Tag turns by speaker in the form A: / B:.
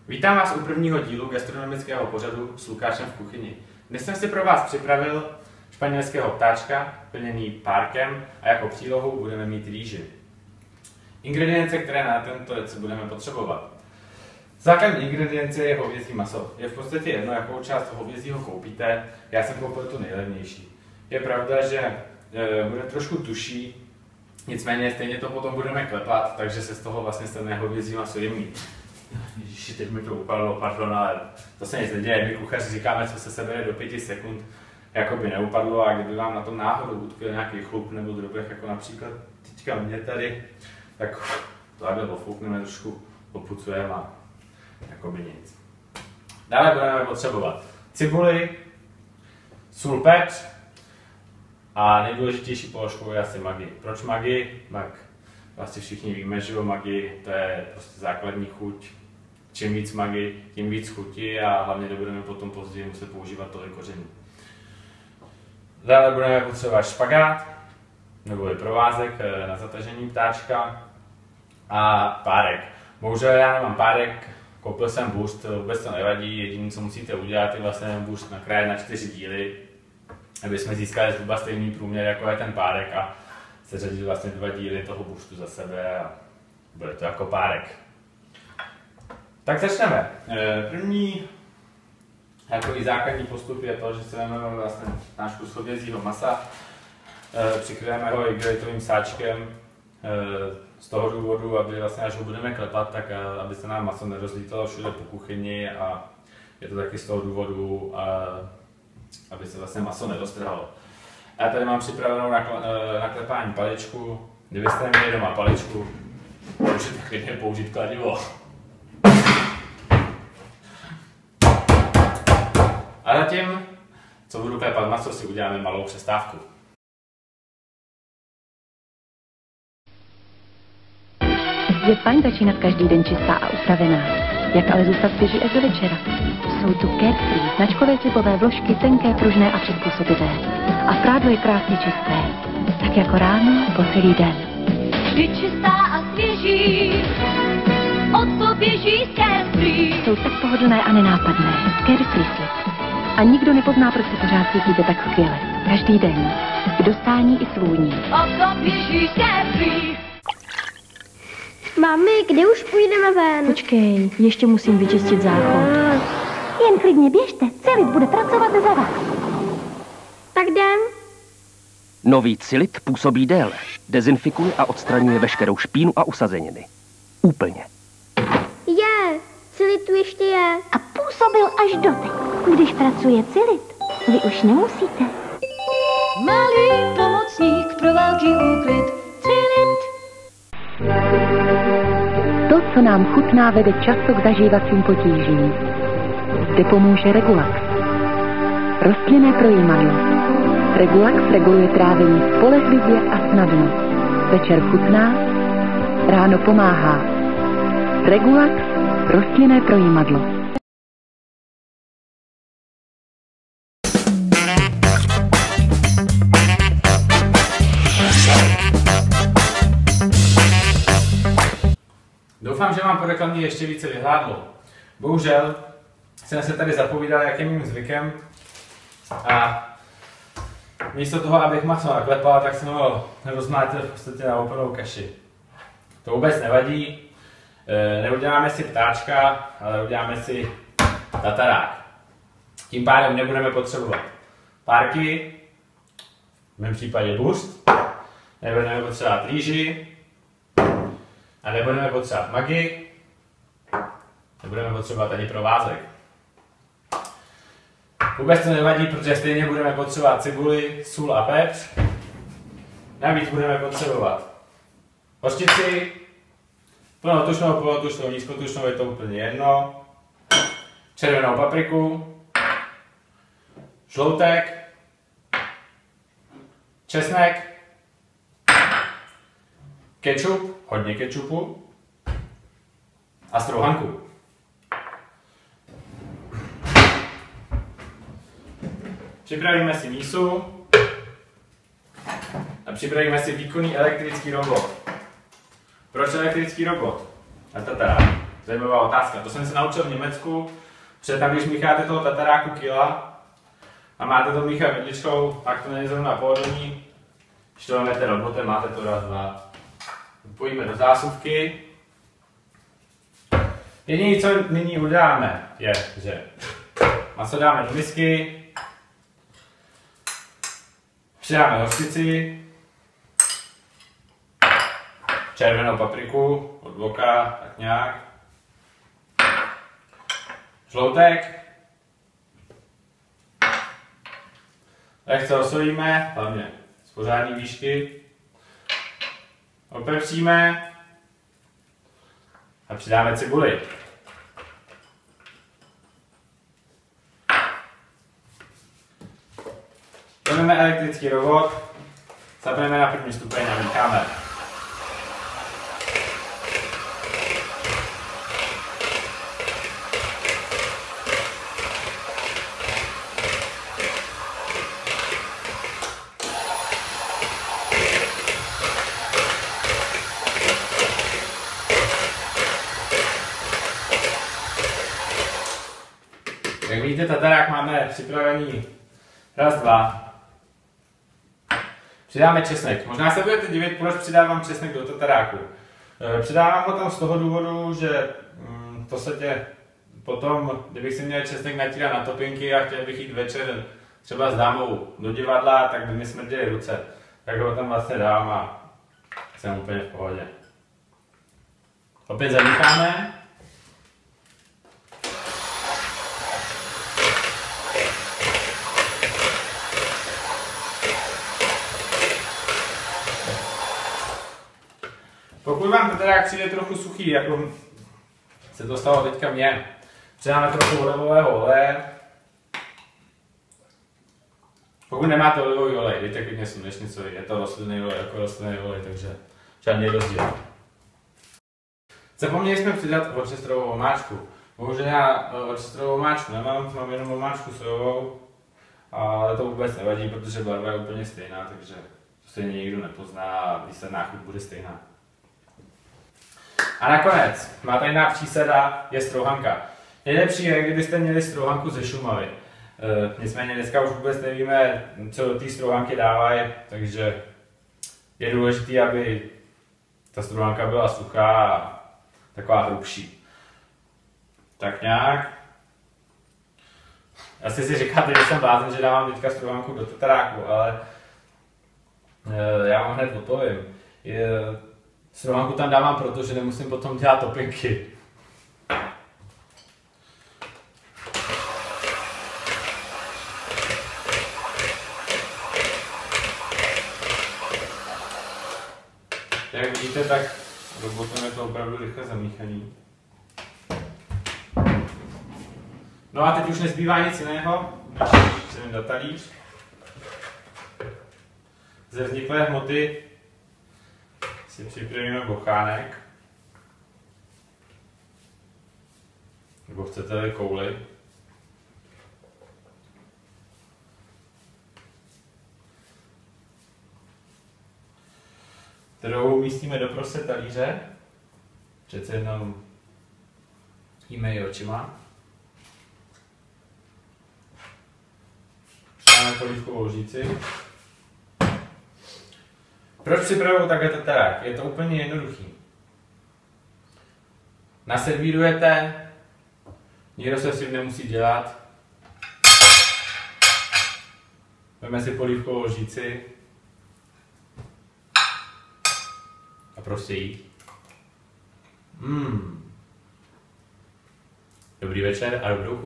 A: Vítám vás u prvního dílu gastronomického pořadu s Lukášem v kuchyni. Dnes jsem si pro vás připravil španělského ptáčka, plněný párkem a jako přílohu budeme mít rýži. Ingredience, které na tento recept budeme potřebovat. Základní ingredience je hovězí maso. Je v podstatě jedno, jakou část hovězího koupíte, já jsem koupil tu nejlevnější. Je pravda, že bude trošku tuší, nicméně stejně to potom budeme klepat, takže se z toho vlastně stane hovězí maso jemný. Ježiši, teď mi to upadlo, pardon, ale to se nic neděje, my kuchaři říkáme, co se sebere do 5 sekund, jako by neupadlo, a kdyby vám na tom náhodou utkvěl nějaký chlup nebo drobech, jako například teďka mě tady, tak to takhle ofoukneme, trošku popucujeme a jakoby nic. Dále budeme potřebovat cibuli, sůl, pepř a nejdůležitější položkou je asi Maggi. Proč Maggi? Vlastně všichni víme, že Maggi to je prostě základní chuť. Čím víc Maggi, tím víc chuti a hlavně nebudeme potom později muset používat tolik kořenů. Dále budeme potřebovat špagát, nebo provázek na zatažení ptáčka a párek. Bohužel já nemám párek, koupil jsem burst, vůbec to nevadí, jediné, co musíte udělat, je vlastně burst nakrájet na 4 díly, aby jsme získali zhruba stejný průměr, jako je ten párek, a seřadit vlastně 2 díly toho burstu za sebe a bude to jako párek. Tak začneme. První takový základní postup je to, že si vezmeme vlastně náš kus hovězího masa, přikryjeme ho igelitovým sáčkem z toho důvodu, aby vlastně, až ho budeme klepat, tak aby se nám maso nerozlítalo všude po kuchyni, a je to taky z toho důvodu, aby se vlastně maso neroztrhalo. Já tady mám připravenou na klepání paličku. Kdybyste neměli doma paličku, můžete klidně použít kladivo. A zatím, co budu klepat maso, si uděláme malou přestávku.
B: Je fajn začínat každý den čistá a upravená. Jak ale zůstat svěží až do večera? Jsou tu Carefree, značkové slipové vložky, tenké, pružné a přizpůsobivé. A prádlo je krásně čisté. Tak jako ráno po celý den.
C: Vždy čistá a svěží, od to běží z Carefree.
B: Jsou tak pohodlné a nenápadné. Carefree slip. A nikdo nepozná, proč se pořád cítíte tak skvěle. Každý den. K dostání i svůní.
C: Od to běží z Carefree.
D: Mami, kdy už půjdeme ven?
B: Počkej, ještě musím vyčistit záchod.
D: Jen klidně běžte, Cilit bude pracovat za vás. Tak jdem.
E: Nový Cilit působí déle. Dezinfikuje a odstraňuje veškerou špínu a usazeniny. Úplně.
D: Cilit tu ještě je. A působil až doteď. Když pracuje Cilit, vy už nemusíte.
C: Malý pomocník pro velký úklid. Cilit.
B: To, co nám chutná, vede často k zažívacím potížím. Zde pomůže Regulax. Rostlinné projímadlo. Regulax reguluje trávení spolehlivě a snadno. Večer chutná, ráno pomáhá. Regulax, rostlinné projímadlo.
A: Doufám, že vám po reklamě ještě více vyhládlo. Bohužel jsem se tady zapovídal, jak je mým zvykem, a místo toho, abych maso naklepal, tak jsem ho rozmlátil v podstatě na úplnou kaši. To vůbec nevadí, neuděláme si ptáčka, ale uděláme si tatarák. Tím pádem nebudeme potřebovat párky, v mém případě burst, nebudeme potřebovat rýži, a nebudeme potřebovat Maggi, nebudeme potřebovat ani provázek. Vůbec to nevadí, protože stejně budeme potřebovat cibuli, sůl a pepř. Navíc budeme potřebovat hořčici, plnotučnou, polotučnou, nízkotučnou, je to úplně jedno, červenou papriku, žloutek, česnek, kečup, hodně kečupu a strouhanku. Připravíme si mísu a připravíme si výkonný elektrický robot. Proč elektrický robot? A tatarák. Zajímavá otázka. To jsem se naučil v Německu, protože tam, když mícháte toho tataráku kila a máte to míchat vidličkou, tak to není zrovna pohodlný. Když to vezmete robotem, máte to raz, dva. Pojďme do zásuvky. Jediné, co nyní uděláme, je, že maso dáme do misky, přidáme hořčici, červenou papriku od voka, tak nějak, žloutek, lehce osolíme, hlavně z pořádné výšky, opepříme a přidáme cibuli. Vezmeme elektrický robot, zapneme na první stupeň a mícháme. Jak vidíte, tatarák máme připravený. Raz, dva. Přidáme česnek. Možná se budete divit, proč přidávám česnek do tataráku. Přidávám ho tam z toho důvodu, že v podstatě potom, kdybych si měl česnek natírat na topinky a chtěl bych jít večer třeba s dámou do divadla, tak by mi smrděly ruce. Tak ho tam vlastně dám a jsem úplně v pohodě. Opět zamícháme. Pokud vám tatarák přijde trochu suchý, jako se to stalo teďka mně, přidáme trochu olivového oleje. Pokud nemáte olivový olej, dejte klidně slunečnicový, je to rostlinný olej jako rostlinný olej, takže žádný rozdíl. Zapomněli jsme přidat orchestrovou omáčku. Bohužel já orchestrovou omáčku nemám, mám jenom omáčku sojovou, ale to vůbec nevadí, protože barva je úplně stejná, takže to stejně nikdo nepozná a výsledná chuť bude stejná. A nakonec, má tajná přísada je strouhanka. Nejlepší je, kdybyste měli strouhanku ze Šumavy. Nicméně dneska už vůbec nevíme, co do té strouhanky dávají, takže je důležité, aby ta strouhanka byla suchá a taková hrubší. Tak nějak. Asi si říkáte, že jsem blázen, že dávám teďka strouhanku do tataráku, ale já vám hned odpovím. Strouhanku tam dávám, protože nemusím potom dělat topinky. Jak vidíte, tak robotem je to opravdu rychle zamíchaný. No a teď už nezbývá nic jiného, než se mi dát talíř. Ze vzniklé hmoty si připravíme bochánek, nebo chcete-li kouli. Kterou umístíme doprostřed talíře. Přece jenom jíme ji očima. Dáme polívkovou lžíci. Proč připravuju takhle tatarák? Je to úplně jednoduchý. Naservírujete, nikdo se s tím nemusí dělat. Vezmeme si polívkovou lžíci a prostě jít. Dobrý večer a dobrou chuť.